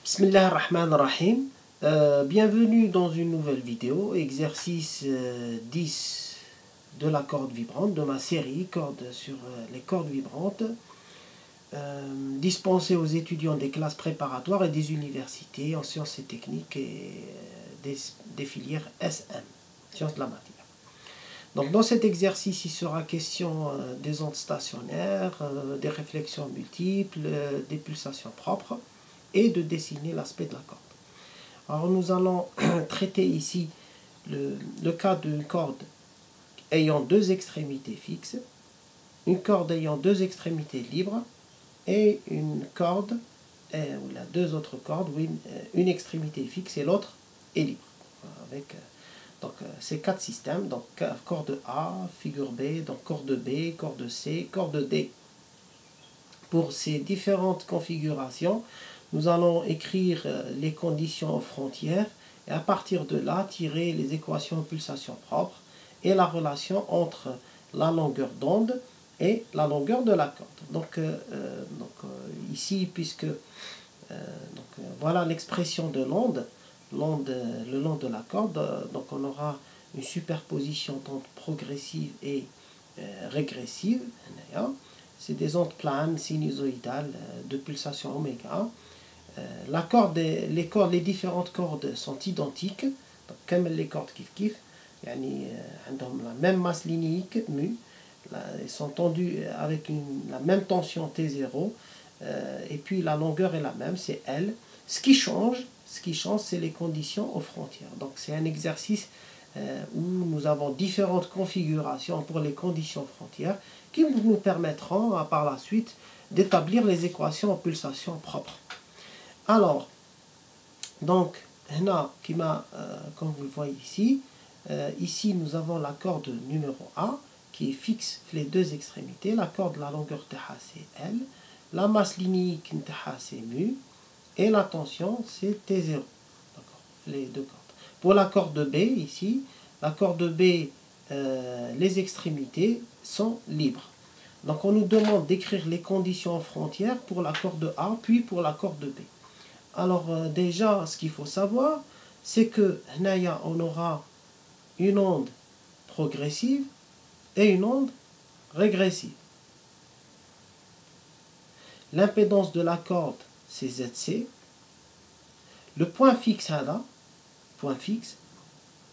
Bismillah ar-Rahman ar-Rahim. Bienvenue dans une nouvelle vidéo, exercice 10 de la corde vibrante, de ma série cordes sur les cordes vibrantes, dispensée aux étudiants des classes préparatoires et des universités en sciences et techniques et des filières SM, sciences de la matière. Donc dans cet exercice, il sera question des ondes stationnaires, des réflexions multiples, des pulsations propres, et de dessiner l'aspect de la corde. Alors nous allons traiter ici le cas d'une corde ayant deux extrémités fixes, une corde ayant deux extrémités libres et une corde, ou la deux autres cordes où une extrémité fixe et l'autre est libre. Avec donc ces quatre systèmes, donc corde A, figure B, donc corde B, corde C, corde D. Pour ces différentes configurations, nous allons écrire les conditions aux frontières et à partir de là tirer les équations de pulsation propre et la relation entre la longueur d'onde et la longueur de la corde. Donc, ici, puisque voilà l'expression de l'onde, le long de la corde, donc on aura une superposition d'ondes progressive et régressive. C'est des ondes planes sinusoïdales de pulsation oméga. Les différentes cordes sont identiques, donc comme les cordes kif-kif, يعني عندهم la même masse linéique mu, elles sont tendues avec la même tension T0, et puis la longueur est la même, c'est L. Ce qui change, c'est les conditions aux frontières. Donc c'est un exercice où nous avons différentes configurations pour les conditions frontières qui nous permettront par la suite d'établir les équations en pulsation propre. Alors, donc, comme vous le voyez ici, ici nous avons la corde numéro A qui est fixe les deux extrémités, la corde, la longueur TH c'est L, la masse linéique TH c'est mu, et la tension c'est T0, d'accord, les deux cordes. Pour la corde B ici, la corde B, les extrémités sont libres. Donc on nous demande d'écrire les conditions frontières pour la corde A, puis pour la corde B. Alors déjà, ce qu'il faut savoir, c'est que on aura une onde progressive et une onde régressive. L'impédance de la corde, c'est ZC. Le point fixe,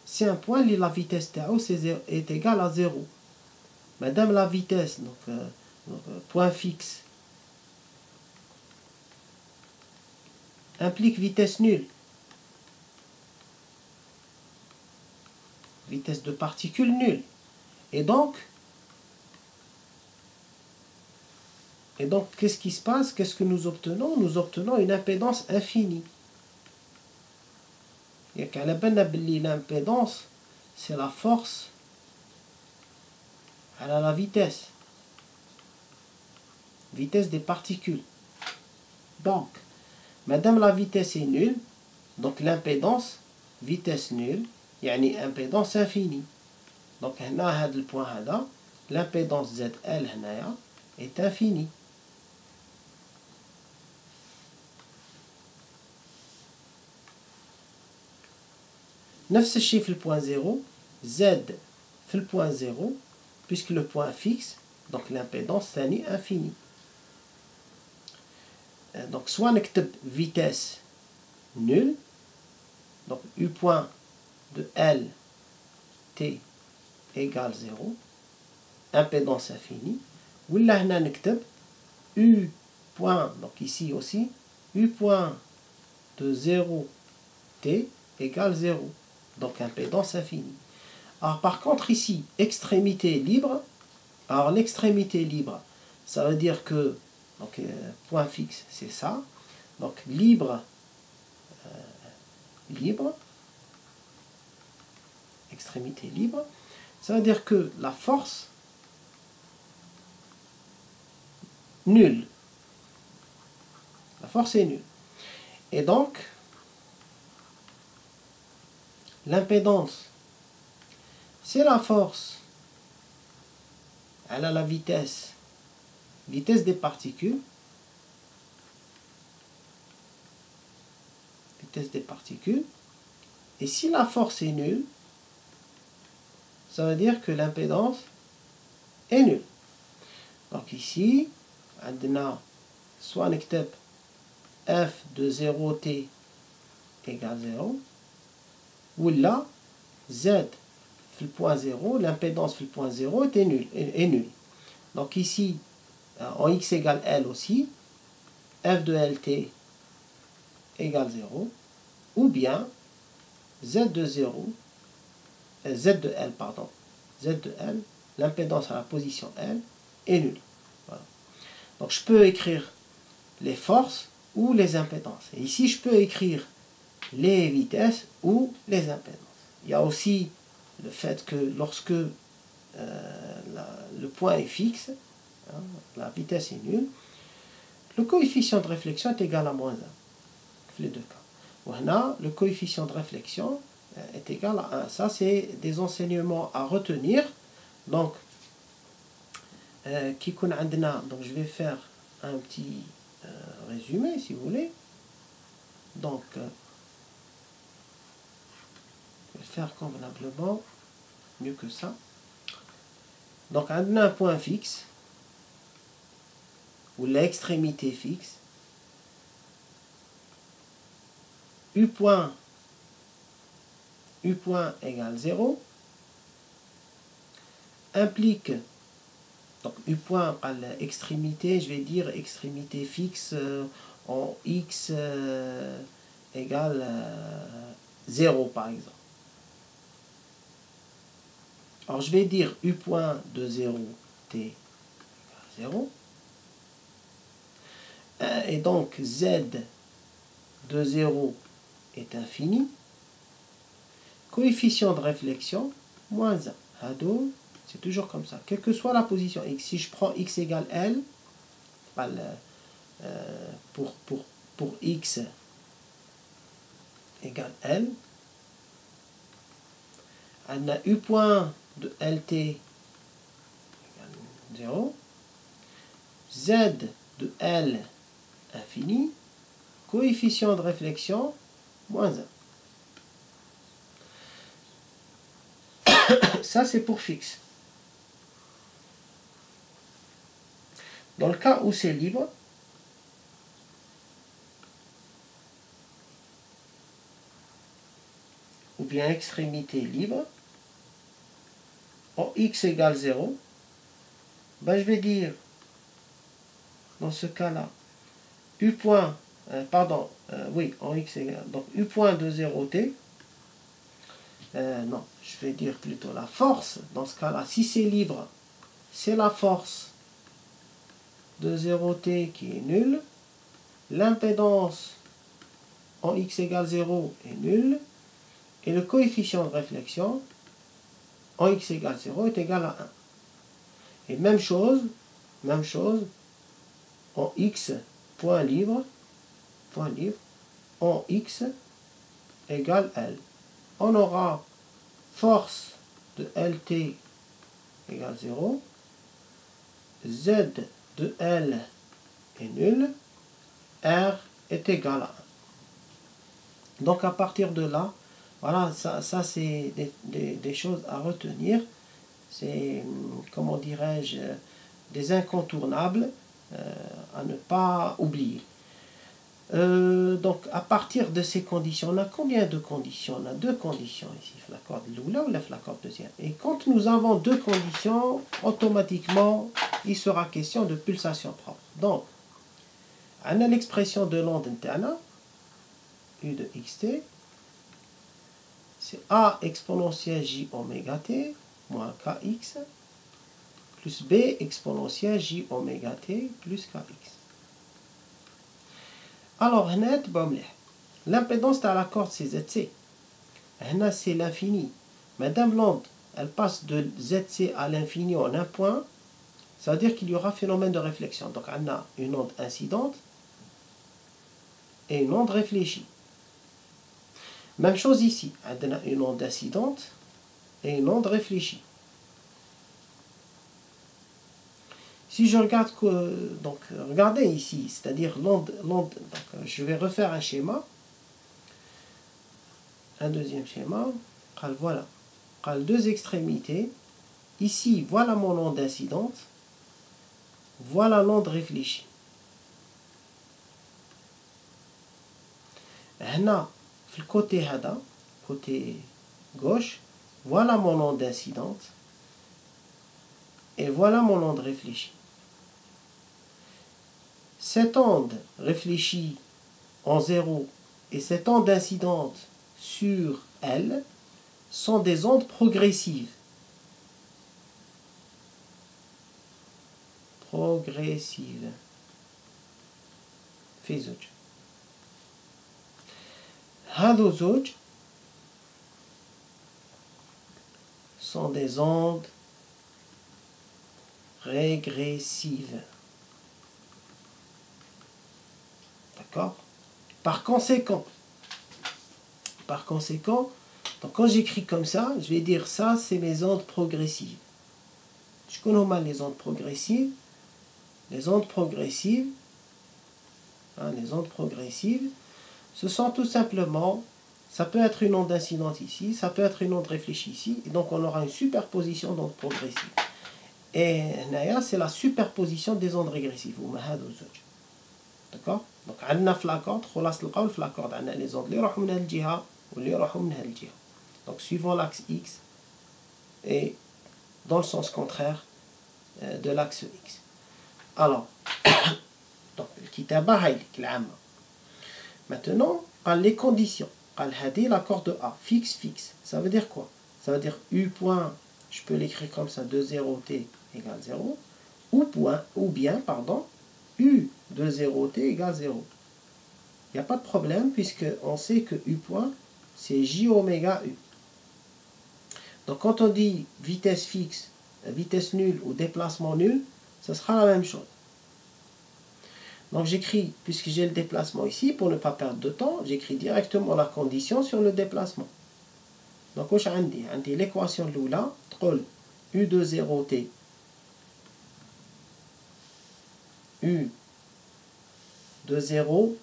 c'est un point où la vitesse TAO est égale à 0. Madame la vitesse, point fixe, implique vitesse nulle. Vitesse de particule nulle. Et donc, qu'est-ce qui se passe? Qu'est-ce que nous obtenons? Nous obtenons une impédance infinie. Et qu'à la l'impédance, c'est la force à la vitesse. Vitesse des particules. Donc, madame la vitesse est nulle, donc l'impédance, vitesse nulle, يعني impédance infinie. Donc, هنا هذا البوان هذا, l'impédance ZL هنايا est infinie. نفس الشيء في البوان 0, Z في البوان 0, puisque le point fixe, donc l'impédance ثاني infinie. Donc soit نكتب vitesse nulle, donc U point de L T égale 0, impédance infinie, ou là هنا نكتب U point, donc ici aussi, U point de 0 T égale 0, donc impédance infinie. Alors par contre ici, extrémité libre, alors l'extrémité libre, ça veut dire que, donc point fixe c'est ça, donc libre, extrémité libre, ça veut dire que la force nulle, la force est nulle. Et donc, l'impédance, c'est la force, elle a la vitesse des particules, vitesse des particules. Et si la force est nulle, ça veut dire que l'impédance est nulle. Donc ici, on a soit نكتب f de 0t égale 0, ou là, z le point 0, l'impédance le point 0 est nulle. Donc ici, en x égale L aussi, f de lt égale 0, ou bien z de 0, z de L, pardon, z de L, l'impédance à la position L est nulle. Voilà. Donc je peux écrire les forces ou les impédances. Et ici, je peux écrire les vitesses ou les impédances. Il y a aussi le fait que lorsque le point est fixe, hein, la vitesse est nulle, le coefficient de réflexion est égal à moins 1. Les deux cas. Voilà, le coefficient de réflexion est égal à 1. Ça, c'est des enseignements à retenir. Donc, donc je vais faire un petit résumé, si vous voulez. Donc, je vais faire convenablement mieux que ça. Donc, on a un point fixe, ou l'extrémité fixe. U point égale 0 implique, donc U point à l'extrémité, je vais dire extrémité fixe en x égale 0 par exemple. Alors je vais dire U point de 0 t égale 0 et donc z de 0 est infini, coefficient de réflexion moins 1. C'est toujours comme ça, quelle que soit la position x. Si je prends x égale L, pour x égale L, on a U point de LT égale 0, Z de L infini, coefficient de réflexion moins 1. Ça, c'est pour fixe. Dans le cas où c'est libre, ou bien extrémité libre, en x égale 0, ben je vais dire, dans ce cas-là, U point, oui, en x égale, donc U point de 0t, non, je vais dire plutôt la force, dans ce cas-là, si c'est libre, c'est la force de 0t qui est nulle, l'impédance en x égale 0 est nulle, et le coefficient de réflexion en x égale 0 est égal à 1. Et même chose, en x point libre, en x égale L. On aura force de LT égale 0, Z de L est nul, R est égal à 1. Donc à partir de là, voilà, ça c'est des choses à retenir. C'est, comment dirais-je, des incontournables à ne pas oublier. Donc à partir de ces conditions, on a combien de conditions? On a deux conditions ici, la corde l'oula ou la corde deuxième. Et quand nous avons deux conditions, automatiquement, il sera question de pulsation propre. Donc, on a l'expression de l'onde interne, U de xt, c'est A exponentielle J oméga t moins Kx, plus B exponentielle J oméga t plus Kx. Alors, l'impédance de la corde c'est Zc. C'est l'infini. Madame l'onde, elle passe de Zc à l'infini en un point, ça veut dire qu'il y aura phénomène de réflexion. Donc, on a une onde incidente et une onde réfléchie. Même chose ici, on a une onde incidente et une onde réfléchie. Si je regarde, donc regardez ici, c'est-à-dire l'onde, je vais refaire un schéma. un deuxième schéma. Voilà. Deux extrémités. Ici, voilà mon onde incidente. Voilà l'onde réfléchie. Là, le côté hada, côté gauche, voilà mon onde incidente. Et voilà mon onde réfléchie. Cette onde réfléchie en 0 et cette onde incidente sur elle sont des ondes progressives. Progressives. في زوج. هذو زوج sont des ondes régressives. D'accord? Par conséquent, donc quand j'écris comme ça, je vais dire ça, c'est mes ondes progressives. Je connais mal les ondes progressives. Les ondes progressives, ce sont tout simplement, ça peut être une onde incidente ici, ça peut être une onde réfléchie ici, et donc on aura une superposition d'ondes progressives. Et c'est la superposition des ondes régressives. D'accord? Donc عندنا في l'accord, خلاص القول في l'accord عندنا les ondes اللي يروحوا من هالجهة واللي يروحوا من هالجهة. Donc suivant l'axe X et dans le sens contraire de l'axe X. Alors, donc الكتابة هاي العامة. Maintenant, les conditions. L'accord de A, fixe. Ça veut dire quoi? Ça veut dire U point, je peux l'écrire comme ça, 2, 0, T égale 0. Ou bien, U de 0, T égale 0. Il n'y a pas de problème puisqu'on sait que U point, c'est J oméga U. Donc quand on dit vitesse fixe, vitesse nulle ou déplacement nul, ce sera la même chose. Donc j'écris, puisque j'ai le déplacement ici, pour ne pas perdre de temps, j'écris directement la condition sur le déplacement. Donc j'ai l'équation de l'oula, U de 0t, U de 0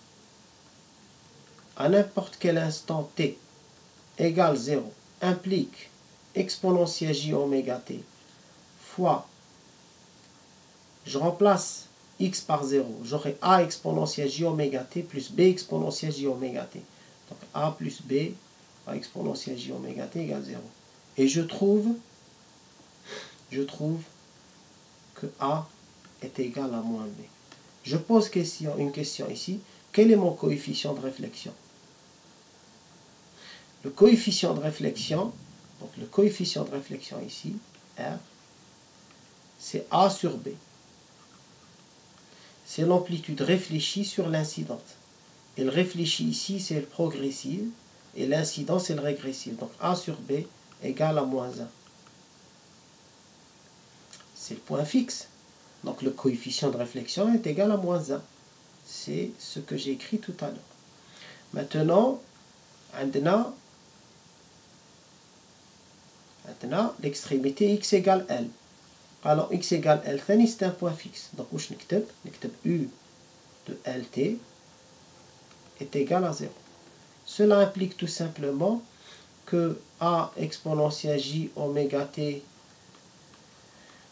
à n'importe quel instant t égale 0 implique exponentielle j oméga t fois, je remplace x par 0, j'aurai a exponentielle j oméga t plus b exponentielle j oméga t. Donc a plus b, a exponentielle j oméga t égale 0. Et je trouve que a est égal à moins b. Je pose une question ici. Quel est mon coefficient de réflexion? Le coefficient de réflexion, donc le coefficient de réflexion ici, R, c'est a sur b. C'est l'amplitude réfléchie sur l'incidente. Et le réfléchi ici, c'est le progressif. Et l'incident, c'est le régressif. Donc A sur B égale à moins 1. C'est le point fixe. Donc le coefficient de réflexion est égal à moins 1. C'est ce que j'ai écrit tout à l'heure. Maintenant, l'extrémité x égale L. Alors x égale L, c'est un point fixe. Donc où je n'écris U de LT est égal à 0. Cela implique tout simplement que A exponentielle J oméga T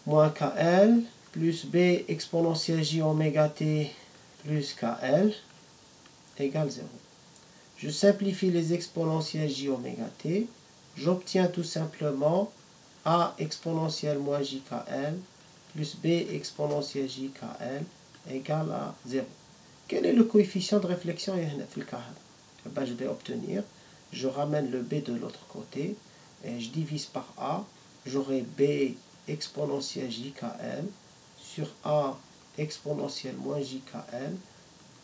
moins KL plus B exponentielle J oméga T plus KL égale 0. Je simplifie les exponentielles J oméga T. J'obtiens tout simplement A exponentielle moins JKL plus B exponentielle JKL égale à 0. Quel est le coefficient de réflexion? Je vais obtenir, je ramène le B de l'autre côté et je divise par A. J'aurai B exponentielle JKL sur A exponentielle moins JKL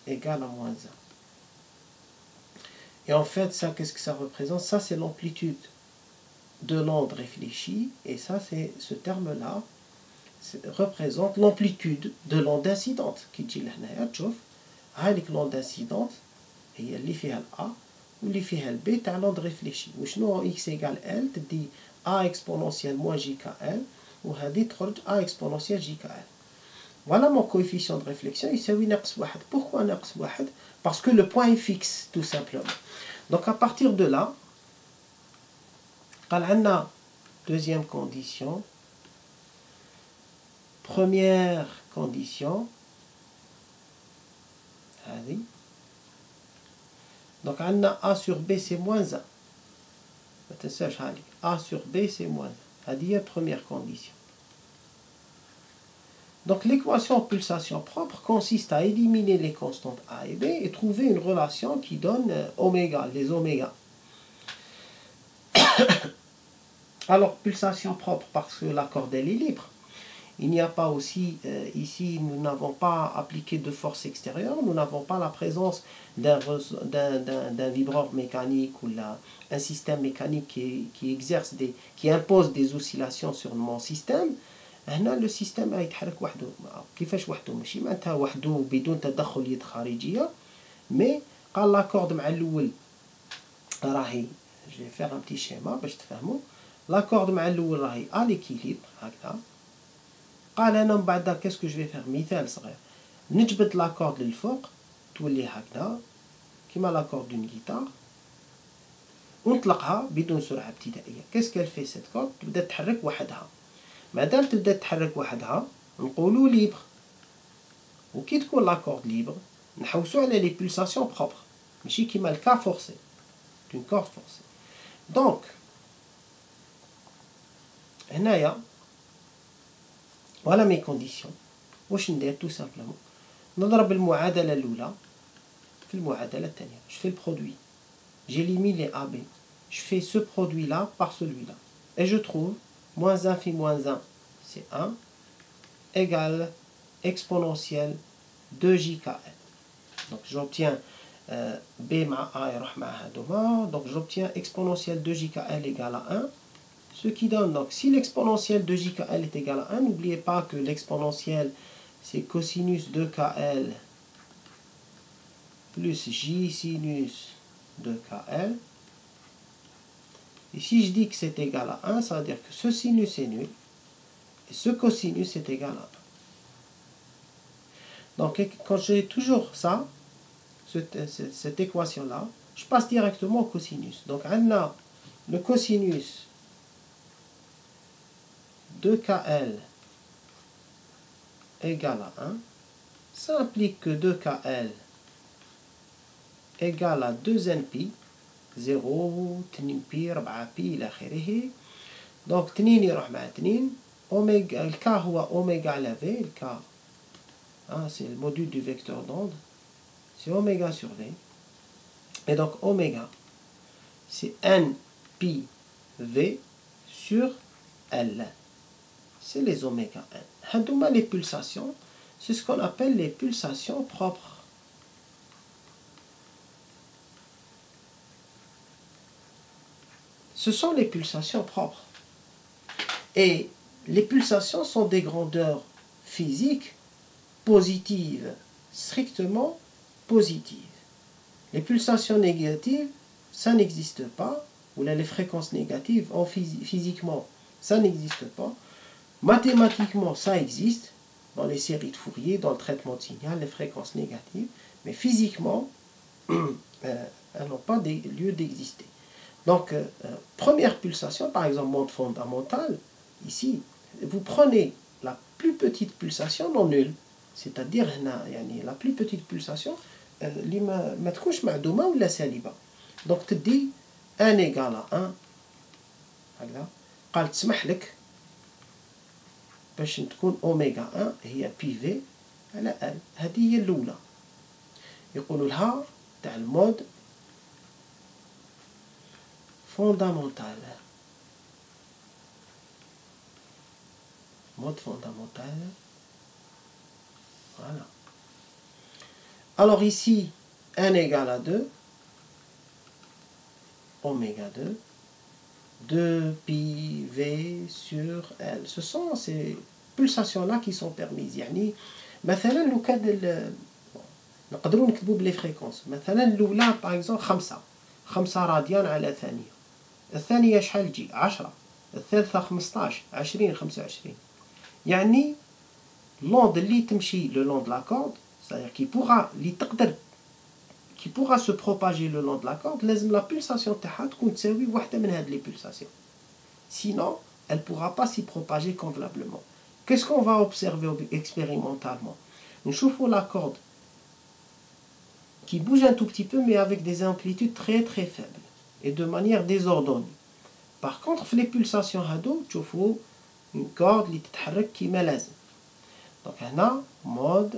égale à moins 1. Et en fait, ça, qu'est-ce que ça représente? Ça, c'est l'amplitude de l'onde réfléchie, et ça, c'est ce terme-là représente l'amplitude de l'onde incidente. Qui dit là, تشوف هذيك l'onde incidente هي اللي فيها A واللي فيها الB تاع l'onde réfléchie. وشنو x égale L تدي A exponentielle moins JKL وهذه تخرج A exponentielle JKL. Voilà mon coefficient de réflexion, يساوي ناقص 1. Pourquoi ناقص 1? Parce que le point est fixe, tout simplement. Donc à partir de là, قال عندنا deuxième condition, première condition, هذه. Donc عندنا A sur B c'est moins 1. ما تنساش هذه A sur B c'est moins 1. هذه هي première condition. Donc l'équation pulsation propre consiste à éliminer les constantes A et B et trouver une relation qui donne oméga, les omégas. Alors pulsation propre parce que la corde elle est libre. Il n'y a pas aussi, ici nous n'avons pas appliqué de force extérieure, nous n'avons pas la présence d'un vibreur mécanique ou un système mécanique qui impose des oscillations sur mon système. هنا le système يتحرك وحده. كيفاش وحده؟ ماشي معناتها وحده بدون تدخل يد خارجيه، مي قال لا كورد مع الاول راهي جو فيغ ان بتي شيما باش تفهموا. لا كورد مع الاول راهي ا ليكيليبر هكذا. قال انا من بعد كاسكو جو فيغ مثال صغير، نجبد لا كورد للفوق تولي هكذا كيما لا كورد دون غيتار ونطلقها بدون سرعه ابتدائيه. كاسكو في سيت كورد تبدا تحرك وحدها. مادام تبدا تحرك وحدها نقولوا ليبر، وكي تكون لا كورد ليبر نحوسوا على لي بولساسيون بروبر ماشي كيما الكا فورسي دون كورد فورسي. دونك هنايا فوالا مي كونديسيون. واش ندير؟ تو سامبلومون نضرب المعادله الاولى في المعادله الثانيه. جو في البرودوي j'élimine les AB, je fais ce produit là par celui là et je trouve moins 1 fait moins 1 c'est 1 égale exponentielle 2JKL. Donc j'obtiens B مع A يروح مع هادوما، donc j'obtiens exponentielle 2JKL égale à 1, ce qui donne, donc si l'exponentielle de JKL est égale à 1, n'oubliez pas que l'exponentielle c'est cosinus 2KL plus J sinus 2KL. Et si je dis que c'est égal à 1, ça veut dire que ce sinus est nul et ce cosinus est égal à 1. Donc quand j'ai toujours ça, cette équation-là, je passe directement au cosinus. Donc on a le cosinus 2KL égale à 1. Ça implique que 2KL égale à 2nπ 0 2 بي 4 بي إلى آخره. دونك 2 يروح مع 2 أوميغا. الكا هو أوميغا على في. الكا c'est le module du vecteur d'onde, c'est oméga sur V. Et donc oméga c'est n pi V sur L. C'est les oméga n. Hadouma les pulsations, c'est ce qu'on appelle les pulsations propres. Ce sont les pulsations propres. Et les pulsations sont des grandeurs physiques positives, strictement positives. Les pulsations négatives, ça n'existe pas. Ou là, les fréquences négatives, physiquement, ça n'existe pas. Mathématiquement, ça existe. Dans les séries de Fourier, dans le traitement de signal, les fréquences négatives. Mais physiquement, elles n'ont pas lieu d'exister. Donc, première pulsation, par exemple, mode fondamental, ici, vous prenez la plus petite pulsation non nulle, c'est-à-dire la plus petite pulsation, ما تكونش معدومة ولا سالبة. Donc, tu dis 1 égale à 1, هكذا. قال تسمح لك باش تكون أوميغا 1 هي بي في على ال. هذه هي الأولى. يقولوا لها تاع المود fondamental. Mode fondamental. Voilà. Alors ici, 1 égale à 2. Oméga 2. 2 pi V sur L. Ce sont ces pulsations-là qui sont permises. يعني مثلا لو كان نقدروا نكتبوا بلي فريكونس. مثلا الأولى par exemple 5 راديان على ثانية. الثانية شحال تجي؟ 10. الثالثة 15 20 25. يعني l'onde اللي تمشي le long de la corde, c'est-à-dire qui pourra se propager le long de la corde, لازم la pulsation تاعها تكون تساوي واحدة من هاد les pulsations. Sinon, elle ne pourra pas s'y propager convenablement. Qu'est-ce qu'on va observer expérimentalement? Nous chauffons la corde qui bouge un tout petit peu, mais avec des amplitudes très très faibles et de manière désordonnée. Par contre, les pulsations هادو تشوفوا une corde اللي تتحرك كيما لازم. Donc هنا mode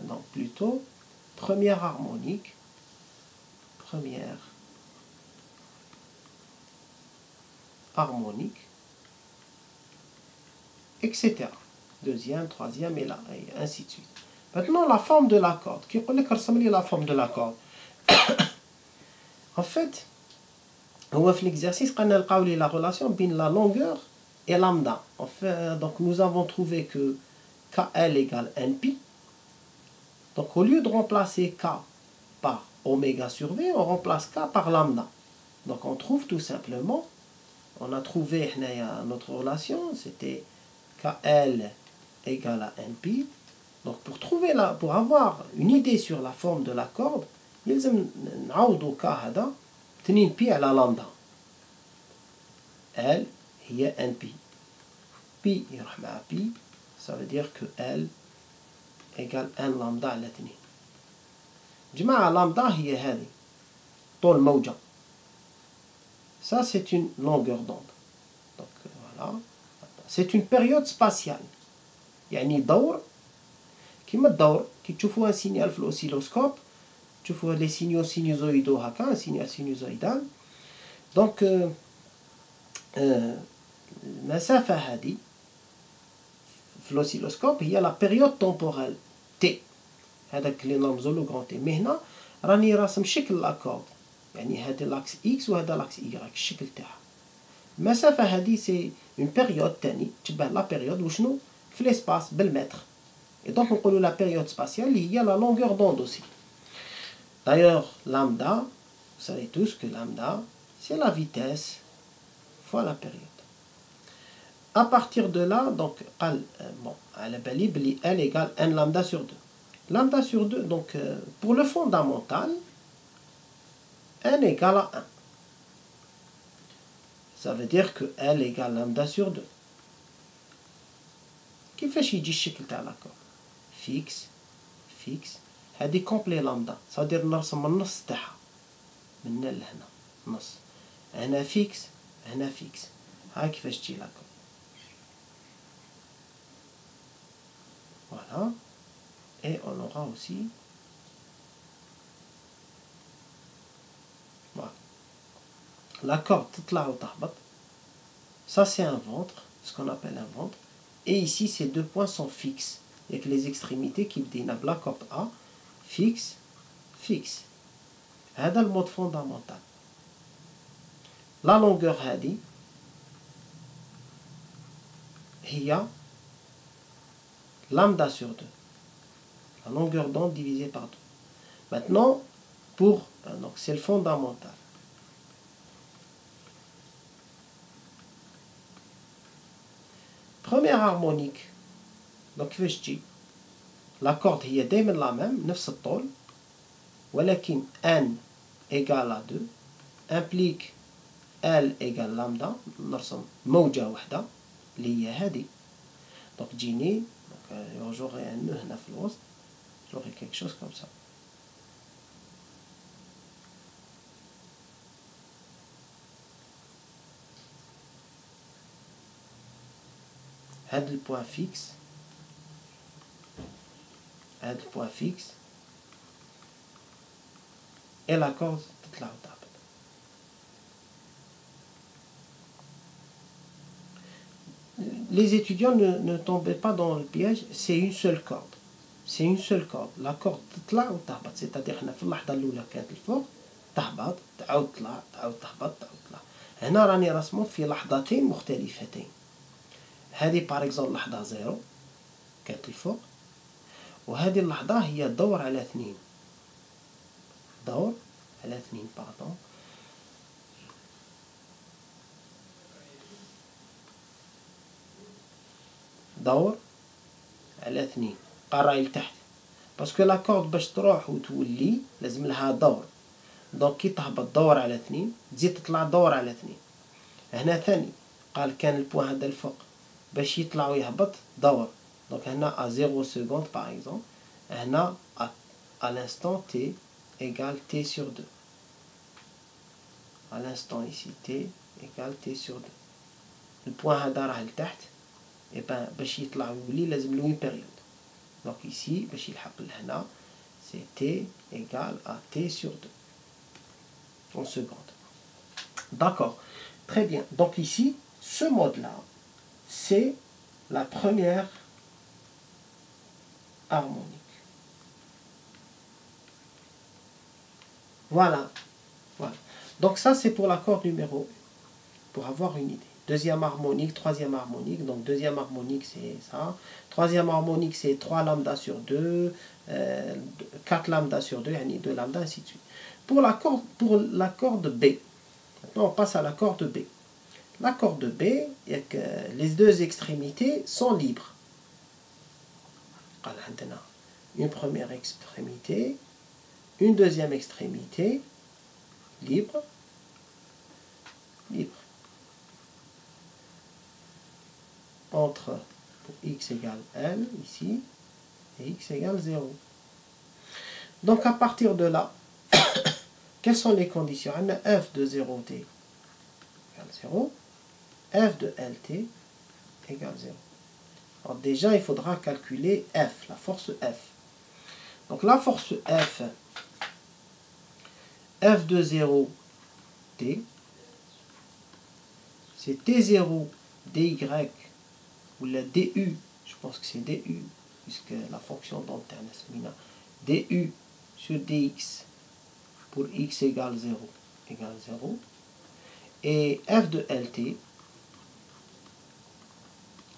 donc plutôt première harmonique, etc. Deuxième, troisième et là, et ainsi de suite. Maintenant, la forme de la corde. Qui connaît la forme de la corde? En fait, on fait l'exercice qu'on a la relation entre la longueur et lambda. En fait, donc nous avons trouvé que KL égale NP. Donc au lieu de remplacer K par oméga sur V, on remplace K par lambda. Donc on trouve tout simplement, on a trouvé notre relation, c'était KL égale à NP. Donc pour avoir une idée sur la forme de la corde, يلزم نعوضوا K هذا 2 P على lambda. L هي NP. P يروح مع P, ça veut dire que L égale 1 lambda على 2. جماعة lambda هي هذه طول موجة. Ça c'est une longueur d'onde. Donc voilà. C'est une période spatiale. يعني دور كيما الدور كي تشوفوا un signal في l'oscilloscope تشوفوا les signaux sinusoïdaux هكا un signal sinusoïdal. Donc المسافة هذه في l'oscilloscope هي la période temporelle T. هذاك اللي نرمزوا له grand T. مي هنا راني راسم شكل لاكورد يعني هذا لاكس اكس وهذا لاكس ايغريك الشكل تاعها. المسافة هذه سي اون بيريود تاني تشبه لا بيريود وشنو في ليسباس بالمتر. Et donc on connaît la période spatiale, il y a la longueur d'onde aussi. D'ailleurs, lambda, vous savez tous que lambda, c'est la vitesse fois la période. À partir de là, donc, L égale 1 lambda sur 2. Lambda sur 2, donc pour le fondamental, n égale à 1. Ça veut dire que L égale lambda sur 2. كيفاش يجي الشكل تاع لاكورد؟ فيكس هذه كومبلي لامدا صادير نرسم النص تاعها من هنا لهنا نص هنا فيكس هنا فيكس. ها كيفاش تجي لاكورد. Voilà. Et on aura aussi voilà. La corde تطلع وتهبط. Ça c'est un ventre, ce qu'on appelle un ventre. Et ici ces deux points sont fixes. avec les extrémités qui بدينا بلا corde A fixe. هذا المود fondamental. La longueur هذه هي lambda sur 2. La longueur d'onde divisée par 2. Maintenant, donc c'est le fondamental. Première harmonique. Donc كيفاش تجي؟ la corde هي دائما la même نفس الطول ولكن n égale à 2 implique L égale lambda نرسم موجة واحدة اللي هي هذه. donc تجيني donc j'aurai un nœud هنا في الوسط j'aurai quelque chose comme ça. هذا البوان فيكس هذا البوان فيكس et la corde تطلع وتهبط. Les étudiants ne tombaient pas dans le piège, c'est une seule corde. C'est une seule corde. La corde تطلع وتهبط. c'est-à-dire هنا في اللحظة الأولى كانت الفوق تهبط تعاود تطلع تعاود تهبط تعاود تطلع. هنا راني رسمه في لحظتين مختلفتين. هذه باغ اكزومبل لحظة 0 كانت الفوق وهذه اللحظة هي دور على 2 دور على 2 باردون دور على 2 قراي لتحت باسكو لا كورد باش تروح وتولي لازم لها دور. دونك كي تهبط دور على 2 تزيد تطلع دور على 2. هنا ثاني قال كان البوان هذا الفوق باش يطلع ويهبط دور. دونك هنا à 0 seconde par exemple. هنا à l'instant t égale t sur 2. À l'instant ici t égale t sur 2. البوان هذا راه لتحت. et ben باش يطلع ويولي لازم له une période. Donc ici باش يلحق لهنا c'est t égale à t sur 2 en secondes. D'accord. Très bien. Donc ici, ce mode-là, c'est la première harmonique. Voilà. Voilà. Donc ça, c'est pour l'accord numéro 1, pour avoir une idée. Deuxième harmonique, troisième harmonique. Donc deuxième harmonique, c'est ça. Troisième harmonique, c'est 3 lambda sur 2, 4 lambda sur 2, 2 lambda, ainsi de suite. Pour l'accord de B, maintenant on passe à l'accord de B. L'accord de B, les deux extrémités sont libres. Une première extrémité, une deuxième extrémité, libre, libre. Entre pour x égale L, ici, et x égale 0. Donc à partir de là, quelles sont les conditions? On a f de 0t égale 0, f de lt égale 0. Alors déjà, il faudra calculer f, la force F. Donc la force F, f de 0t, c'est t0 dy, ou la du, je pense que c'est du, puisque la fonction d'antenne, du sur dx pour x égale 0, et f de lt,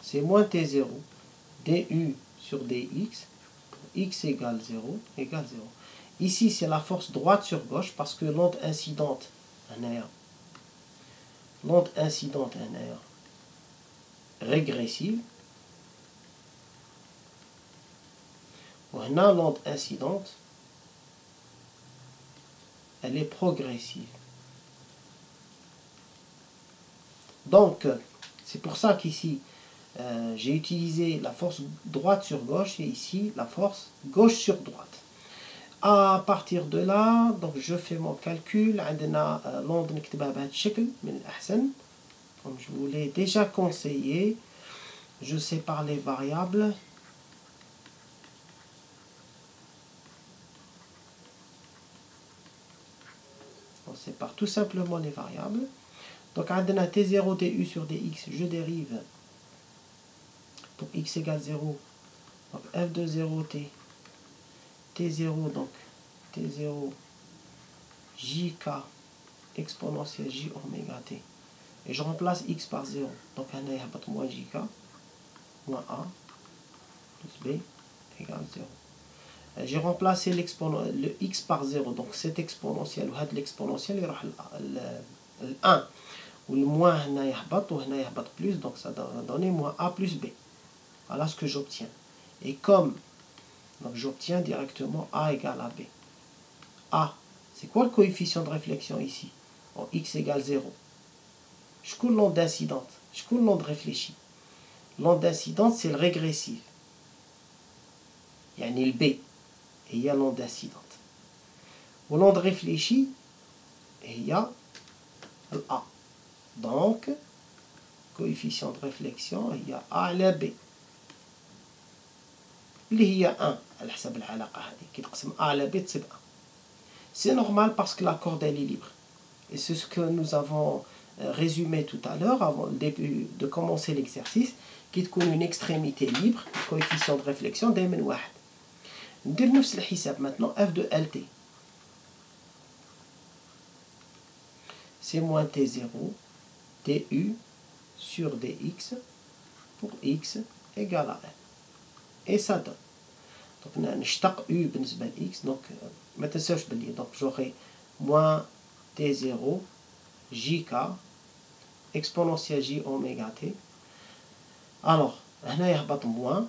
c'est moins t0 du sur dx pour x égale 0, Ici, c'est la force droite sur gauche, parce que l'onde incidente, régressive, ou l'onde incidente, elle est progressive. Donc, c'est pour ça qu'ici, j'ai utilisé la force droite sur gauche, et ici, la force gauche sur droite. À partir de là, donc je fais mon calcul. عندنا l'onde نكتبها بهذا الشكل من الأحسن. Comme je vous l'ai déjà conseillé, je sépare les variables. On sépare tout simplement les variables. Donc, عندنا t0 du sur dx, je dérive pour x égale 0. Donc, f de 0t, t0, donc t0 jk exponentielle j oméga t. Et je remplace x par 0. Donc, il y a moins jk, moins a, plus b égale 0. J'ai remplacé le x par 0. Donc, cette exponentielle, ou l'exponentielle, il y aura le 1. Ou le moins, il y a plus. Donc, ça va donner moins a plus b. Voilà ce que j'obtiens. Et comme j'obtiens directement a égale à b. A, c'est quoi le coefficient de réflexion ici? En x égale 0. Je coule l'onde d'incidente. Je coule l'onde réfléchie. L'onde d'incidente, c'est le régressif. Il y a le b. Et il y a l'onde incidente. Pour l'onde réfléchie, il y a le a. Donc, coefficient de réflexion, il y a a à la b. اللي هي 1 على حسب العلاقة هذه كي تقسم A على B تصيب 1. C'est normal parce que la corde elle est libre. Et c'est ce que nous avons résumé tout à l'heure avant le début de commencer l'exercice, qui تكون une extrémité libre, coefficient de réflexion دائما 1. ندير نفس الحساب maintenant f de lt. C'est moins t0 du sur dx pour x égale à 1. Et ça donne. Donc, نشتق u بالنسبة ل x. Donc, ما تنساوش بلي. Donc, j'aurai moins t0 jk exponentielle j oméga t. Alors, هنا يهبط moins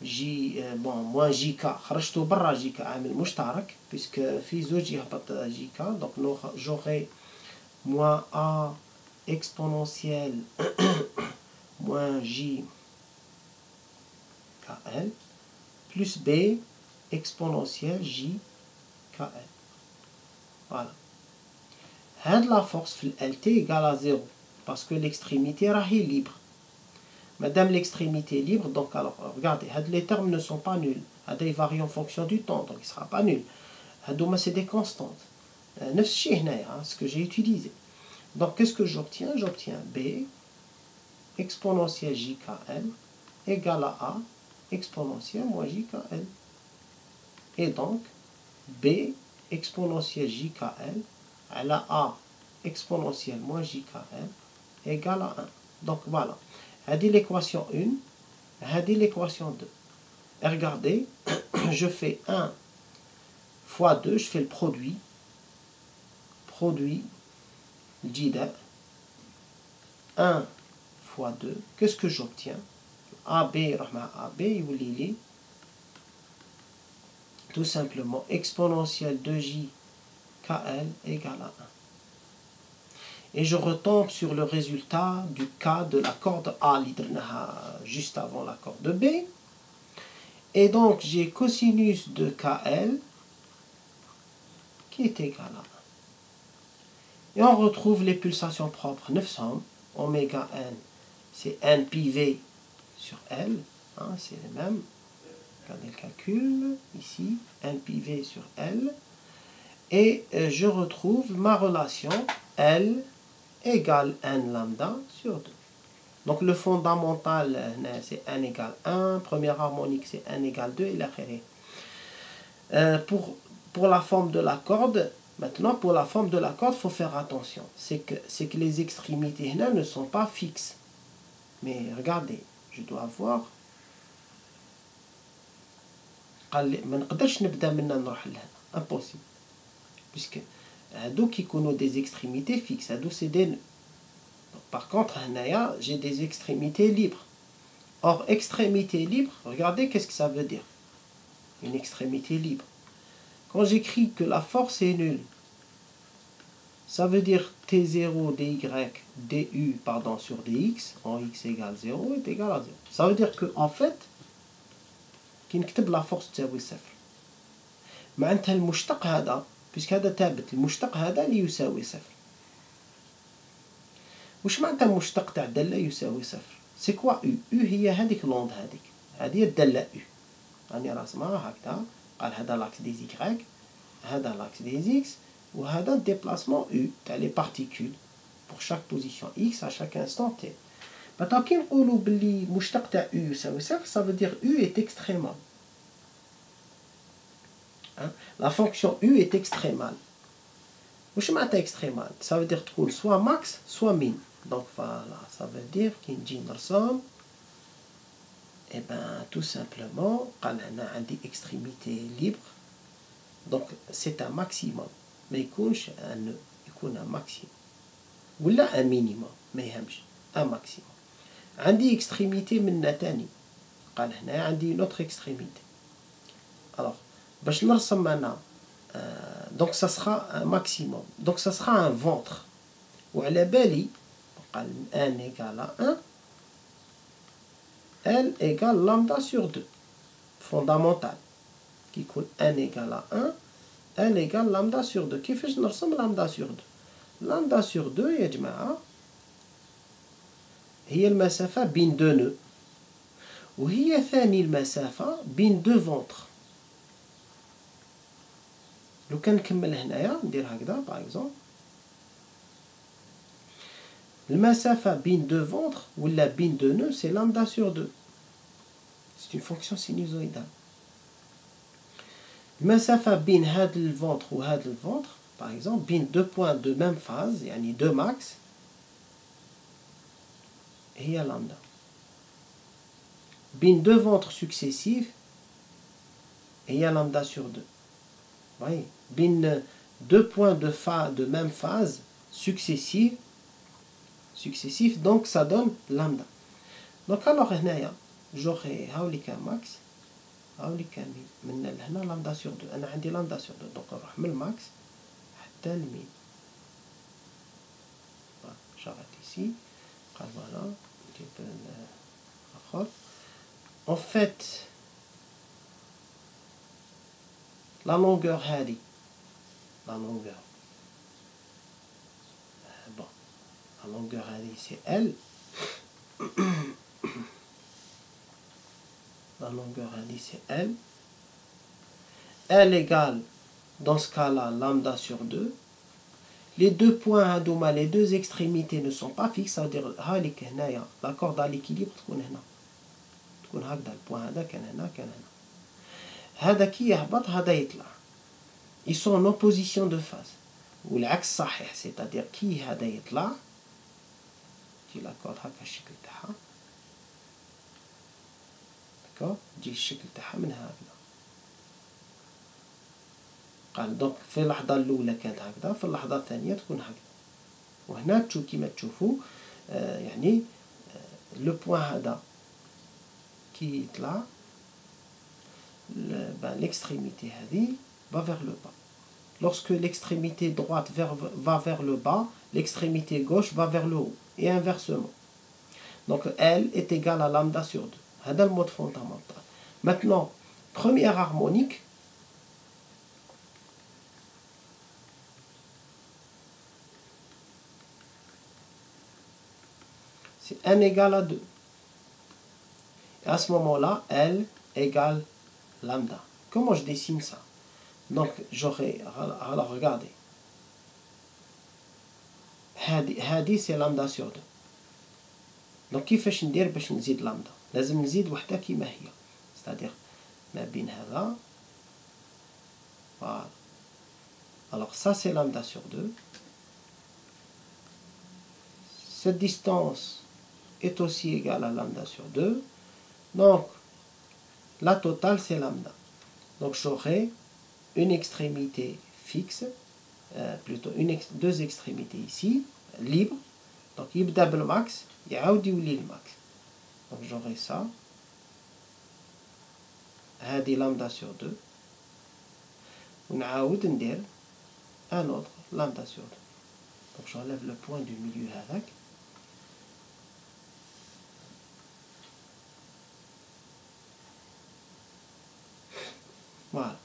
j moins jk. خرجتو برا jk عامل مشترك puisque في زوج يهبط jk. Donc, j'aurai moins a exponentielle moins j kl plus b exponentielle j kl. Voilà. La force LT égale à 0 parce que l'extrémité est libre. Madame l'extrémité est libre, donc alors regardez, les termes ne sont pas nuls. Ils varient en fonction du temps, donc il ne sera pas nul. C'est des constantes. Ce que j'ai utilisé. Donc qu'est-ce que j'obtiens? J'obtiens b exponentielle jkl égale à a exponentielle moins jkl. Et donc b exponentielle jkl à la a exponentielle moins jkl égale à 1. Donc voilà. Dit l'équation 1, dit l'équation 2. Et regardez, je fais 1 fois 2, je fais le produit jida 1 fois 2, qu'est-ce que j'obtiens? AB, AB, il tout simplement exponentielle de j kl égale à 1. Et je retombe sur le résultat du cas de la corde A, juste avant la corde B. Et donc, j'ai cosinus de KL qui est égal à 1. Et on retrouve les pulsations propres. 900, oméga n, c'est n pi v sur L. Hein, c'est les mêmes. Regardez le calcul. Ici, n pi v sur L. Et je retrouve ma relation L égale n lambda sur 2. Donc le fondamental, c'est n égale 1. Première harmonique, c'est n égale 2. Et la pour la forme de la corde, maintenant, pour la forme de la corde, il faut faire attention. C'est que les extrémités ne sont pas fixes. Mais regardez, je dois avoir... Impossible. Puisque qui connaissent des extrémités fixes. C'est des nœuds. Par contre, j'ai des extrémités libres. Or, extrémité libre, regardez qu'est-ce que ça veut dire. Une extrémité libre. Quand j'écris que la force est nulle, ça veut dire T0 dy du sur dx, en x égale 0, est égal à 0. Ça veut dire qu'en fait, qui نكتب la force تساوي صفر. معناتها المشتق هذا puisque هذا ثابت المشتق هذا اللي يساوي صفر. وش معناتها المشتق تاع الدالة يساوي صفر؟ سي كوا U؟ U هي هذيك لوند هذيك. هذه الدالة U. راني راسمها هكذا. قال هذا لاكس دي زي هذا لاكس دي زيكس وهذا الديبلاسمون U تاع لي بارتيكول pour chaque position X à chaque instant T. Maintenant كي نقولوا باللي مشتق تاع U يساوي صفر, ça veut dire U est extrémale. Hein? La fonction U est extrémale. وش معناتها extrémale? Ça veut dire تكون soit max soit min. Donc voilà, ça veut dire كي نجي نرسم et ben tout simplement قال هنا عندي extrémité libre. Donc c'est un maximum. ما يكونش يكون un maximum. ولا un minimum ما يهمش. Un maximum. عندي extrémité من تاني. قال هنا عندي une autre extrémité. Alors باش نرسم أنا donc ça sera un maximum. Donc ça sera un ventre. وعلى بالي قال n égale à 1 L égale lambda sur 2 fondamental qui يكون n égale à 1 L égale lambda sur 2. كيفاش نرسم lambda sur 2 lambda sur 2 يا جماعة هي المسافة بين دو نو وهي ثاني المسافة بين دو فونتر. لو كان نكمل هنايا ندير هكذا باغ اكزومبل المسافة بين دو فونتر ولا بين دو نو سي لامدا سور 2. سي اون فونكسيون سينوزويدال. المسافة بين هاد الفونتر وهاد الفونتر باغ اكزومبل بين دو بوين دو ميم فاز يعني دو ماكس هي لامدا. بين دو فونتر سكسيسيف هي لامدا سور 2. Oui. Bin deux points de même phase successifs, donc ça donne lambda. Donc alors j'aurai هاوليك max هاوليك min لهنا lambda sur 2. أنا عندي lambda sur 2 donc نروح من max حتى المين. Je j'arrête ici. Voilà. En fait, la longueur هذه, la longueur, bon, la longueur هذه c'est L. La longueur هذه c'est L. L égale, dans ce cas-là, lambda sur 2. Les deux points, les deux extrémités ne sont pas fixes, ça veut dire la corde à l'équilibre تكون هنا. تكون هكذا البوان هذا كان هنا كان هنا. هذا كي يهبط هذا يطلع. Ils sont en opposition de phase. والعكس صحيح, c'est-à-dire كي هذا يطلع تجي لا كورد هكا الشكل تاعها. داكور, تجي الشكل تاعها من هكذا. قال دونك في اللحظة الأولى كانت هكذا, في اللحظة الثانية تكون هكذا. وهنا تشوف كيما تشوفوا يعني لو بوان هذا كي يطلع l'extrémité هذه va vers le bas. Lorsque l'extrémité droite va vers le bas, l'extrémité gauche va vers le haut, et inversement. Donc L est égal à lambda sur 2. C'est le mode fondamental. Maintenant, première harmonique, c'est n égale à 2. Et à ce moment-là, L égale lambda. Comment je dessine ça? Donc j'aurai, alors regardez, هذه c'est lambda sur 2. donc كيفاش ندير باش نزيد لامدا؟ لازم نزيد وحده كيما هي, c'est-à-dire ما بين هذا, voilà. Alors ça c'est lambda sur 2. Cette distance est aussi égale à lambda sur 2. Donc la totale c'est lambda. Donc j'aurai une extrémité fixe, plutôt deux extrémités ici, libres. Donc يبدأ بالماكس يعاود يولي الماكس. Donc j'aurai ça. هذه lambda sur 2. ونعاود ندير un autre lambda sur 2. Donc j'enlève le point du milieu هذاك. Voilà.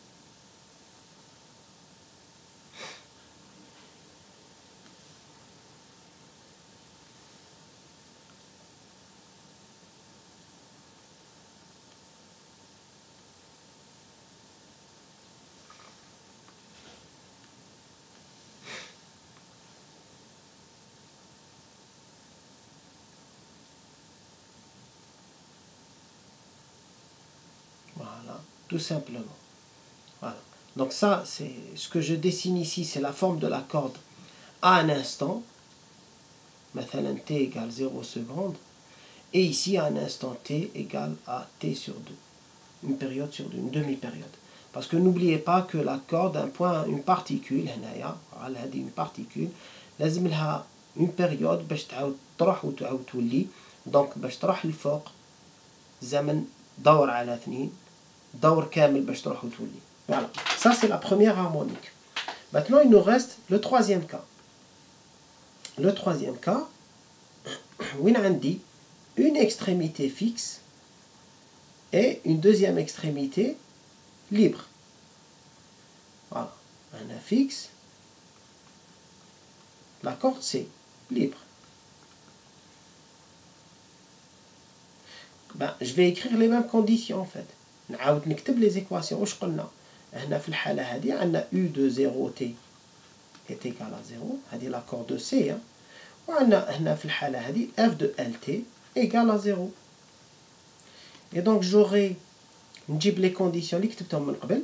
Voilà, tout simplement. Voilà. Donc ça, c'est ce que je dessine ici, c'est la forme de la corde à un instant. Maintenant t égale 0 secondes. Et ici, à un instant t égale à t sur 2. Une période sur 2, une demi-période. Parce que n'oubliez pas que la corde, un point, une particule, une particule, لازم لها une période باش تعاود تروح وتعاود تولي. donc باش تروح للفوق زمن دور على 2 دور كامل باش تروح وتولي. Voilà, ça c'est la première harmonique. Maintenant il nous reste le troisième cas. Le troisième cas, وين عندي une extrémité fixe et une deuxième extrémité libre. Voilà, un fixe, la corde c'est libre. Ben, je vais écrire les mêmes conditions en fait. نعاود نكتب les équations. واش قلنا هنا في الحالة هذه عندنا U de 0t est égal à 0. هذه la corde C. وعندنا هنا في الحالة هذه F de LT égale à 0. Et donc j'aurai نجيب les conditions اللي كتبتهم من قبل.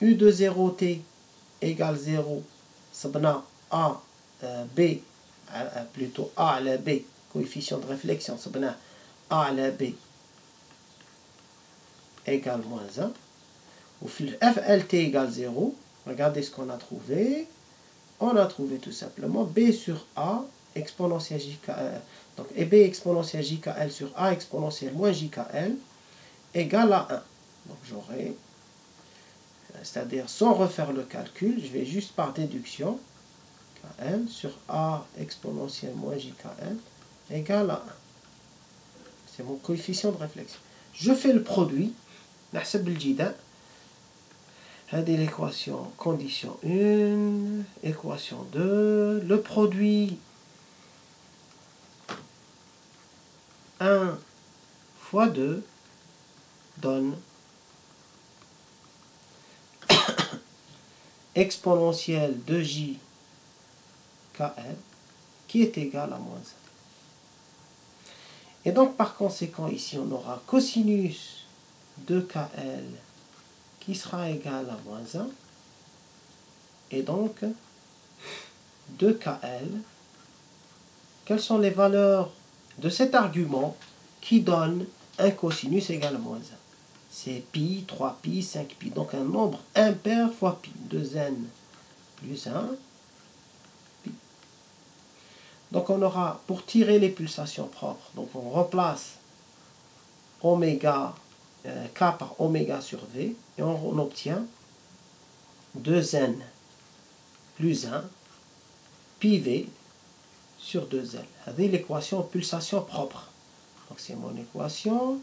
U de 0t égale 0. صبنا A B plutôt A على B coefficient de réflexion صبناه A على B égale moins 1. Ou FLT égale 0. Regardez ce qu'on a trouvé. On a trouvé tout simplement B sur A exponentielle JKL. Donc et B exponentielle JKL sur A exponentielle moins JKL égale à 1. Donc j'aurai, c'est-à-dire sans refaire le calcul, je vais juste par déduction Kn sur A exponentielle moins JKN égale à 1. C'est mon coefficient de réflexion. Je fais le produit. نحسب الجداء. هذه l'équation condition 1, équation 2, le produit 1 fois 2 donne exponentielle de j kl qui est égal à moins 1. Et donc par conséquent ici on aura cosinus de kl qui sera égal à moins 1 et donc de kl. Quelles sont les valeurs de cet argument qui donne un cosinus égal à moins 1? C'est pi, 3pi, 5pi. Donc un nombre impair fois pi. 2n plus 1, pi. Donc on aura, pour tirer les pulsations propres, donc on remplace oméga, k par oméga sur v, et on obtient 2n plus 1, pi v sur 2l. C'est l'équation pulsation propre. Donc c'est mon équation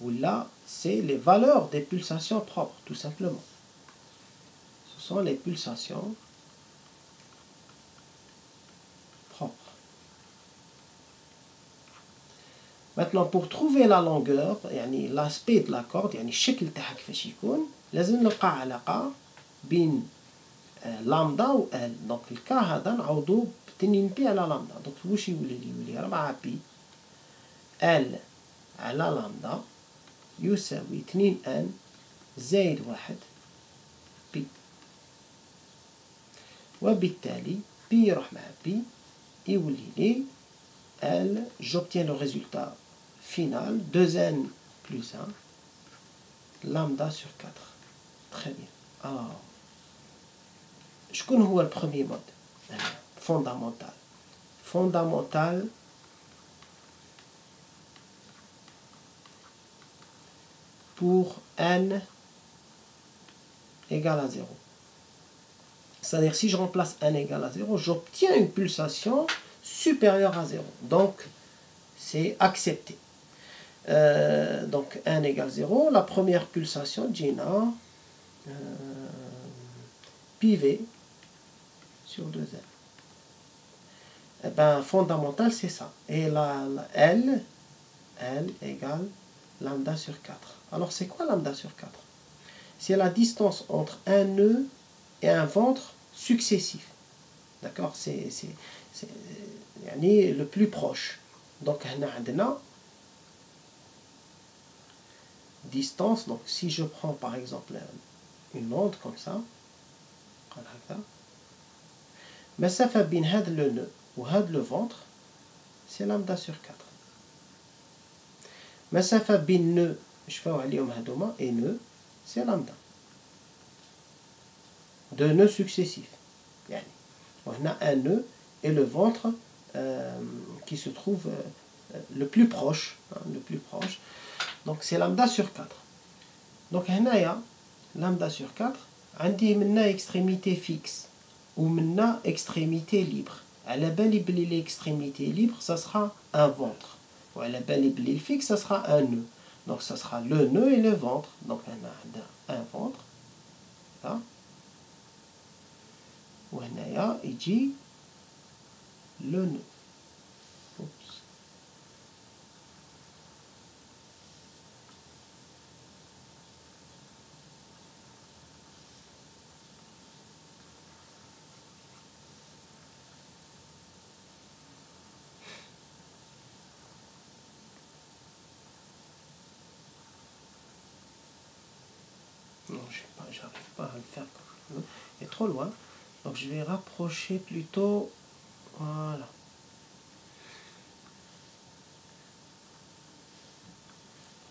où là, c'est les valeurs des pulsations propres, tout simplement. Ce sont les pulsations propres. Maintenant, pour trouver la longueur, يعني l'aspect de la corde, يعني الشكل تاعها كيفاش يكون، لازم نلقى علاقة بين لامدا و ال. دونك الكا هذا نعوضوه بتنين بي على لامدا. دونك واش يولي لي؟ يولي 4 بي ال على لامدا يساوي 2 ان زائد 1 بي. وبالتالي بي يروح مع بي يولي لي ال. J'obtiens le résultat final 2n plus 1 lambda sur 4. Très bien. Alors, شكون هو le premier mode? Fondamental. Fondamental pour n égale à 0. C'est-à-dire si je remplace n égale à 0, j'obtiens une pulsation supérieure à 0. Donc, c'est accepté. Donc, n égale 0. La première pulsation, Gina, pi v sur 2n. Eh bien, fondamental, c'est ça. Et la L égale lambda sur 4. Alors, c'est quoi lambda sur 4? C'est la distance entre un nœud et un ventre successif. D'accord? C'est le plus proche. Donc, on a distance. Donc, si je prends par exemple une onde comme ça, مسافة بين هذا le nœud وهذا le ventre, c'est lambda sur 4. مسافة بين nœud, نشفاو عليهم هذوما et nœud, c'est lambda. Deux nœuds successifs. يعني on a un nœud et le ventre qui se trouve le plus proche, le plus proche. Donc c'est lambda sur 4. Donc هنايا lambda sur 4 عندي منا extrémité fixe ou منا extrémité libre. على بالي بلي l'extrémité libre ça sera un ventre. Ou على بالي بلي fixe ça sera un nœud. Donc ça sera le nœud et le ventre. Donc on a un ventre. Là. وهنايا يجي le nœud. Oups. Non, j'arrive pas à le faire. Il est trop loin. Donc je vais rapprocher plutôt. Voilà.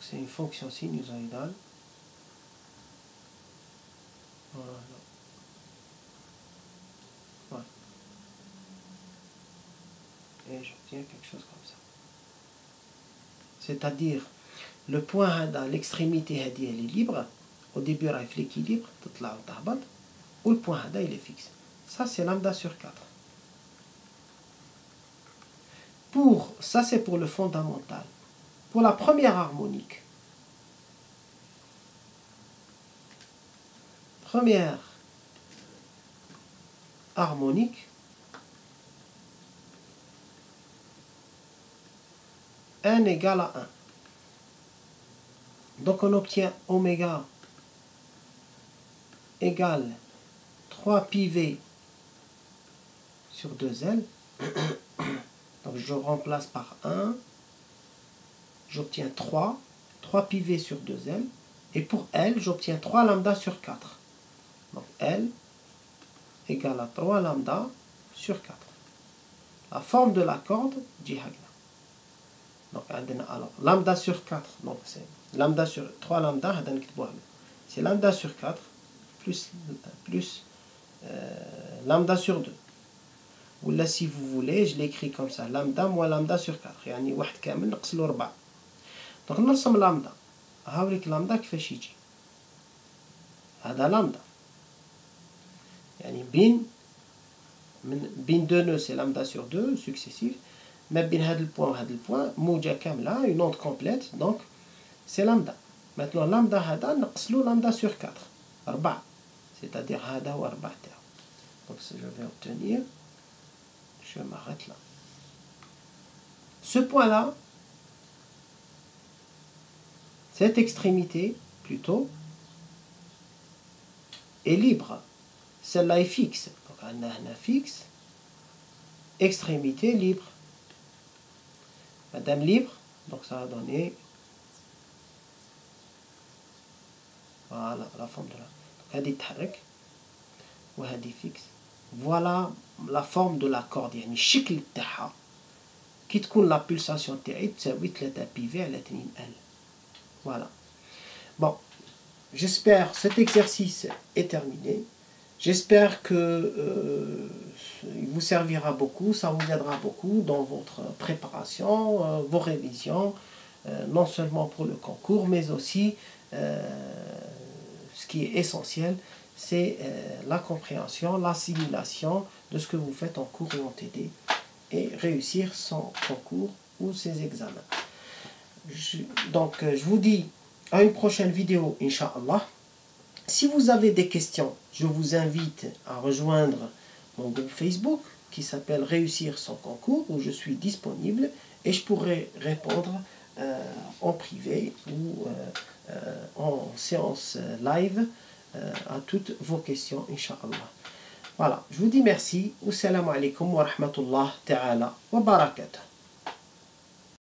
C'est une fonction sinusoïdale. Voilà. Voilà. Et j'obtiens quelque chose comme ça. C'est-à-dire, le point à l'extrémité elle est libre. Au début, il y a l'équilibre, ou le point il est fixe. Ça, c'est lambda sur 4. Ça, c'est pour le fondamental. Pour la première harmonique, n égale à 1. Donc on obtient oméga égale 3 pi sur 2L. Donc je remplace par 1. J'obtiens 3 pi sur 2L. Et pour L, j'obtiens 3 lambda sur 4. Donc L égale à 3 lambda sur 4. La forme de la corde, jihagna. Donc, alors, lambda sur 4, donc c'est lambda sur 3 lambda, c'est lambda sur 4 plus lambda sur 2. Ou là, si vous voulez, je l'écris comme ça, lambda moins lambda sur 4. يعني واحد كامل نقص له 4. Donc نرسم لامدا. هاوليك لامدا كيفاش يجي. هذا لامدا. يعني بين 2 nœuds c'est lambda sur 2 successif. Mais bien هذا البوان موجة كاملة une onde complète donc c'est lambda. Maintenant lambda هذا نقص له lambda sur 4 4 c'est-à-dire هذا هو 4 تاعو. Donc je vais obtenir, je m'arrête là. Ce point là, cette extrémité plutôt est libre. Celle-là est fixe. Donc on a fixe, extrémité libre. Madame libre, donc ça va donner voilà la forme de la. Donc هذه تتحرك وهذه fixe. Voilà la forme de la corde. يعني الشكل تاعها كي تكون la pulsation تاعي تساوي 3 PV على 2 L. Voilà. Bon, j'espère cet exercice est terminé. J'espère que il vous servira beaucoup, ça vous aidera beaucoup dans votre préparation, vos révisions, non seulement pour le concours, mais aussi ce qui est essentiel, c'est la compréhension, l'assimilation de ce que vous faites en cours et en TD et réussir son concours ou ses examens. Donc, je vous dis à une prochaine vidéo, Inch'Allah. Si vous avez des questions, je vous invite à rejoindre mon groupe Facebook qui s'appelle Réussir son concours, où je suis disponible et je pourrai répondre en privé ou en séance live à toutes vos questions, Inch'Allah. Voilà, je vous dis merci. Wassalamu alaikum wa rahmatullah ta'ala wa barakatuh.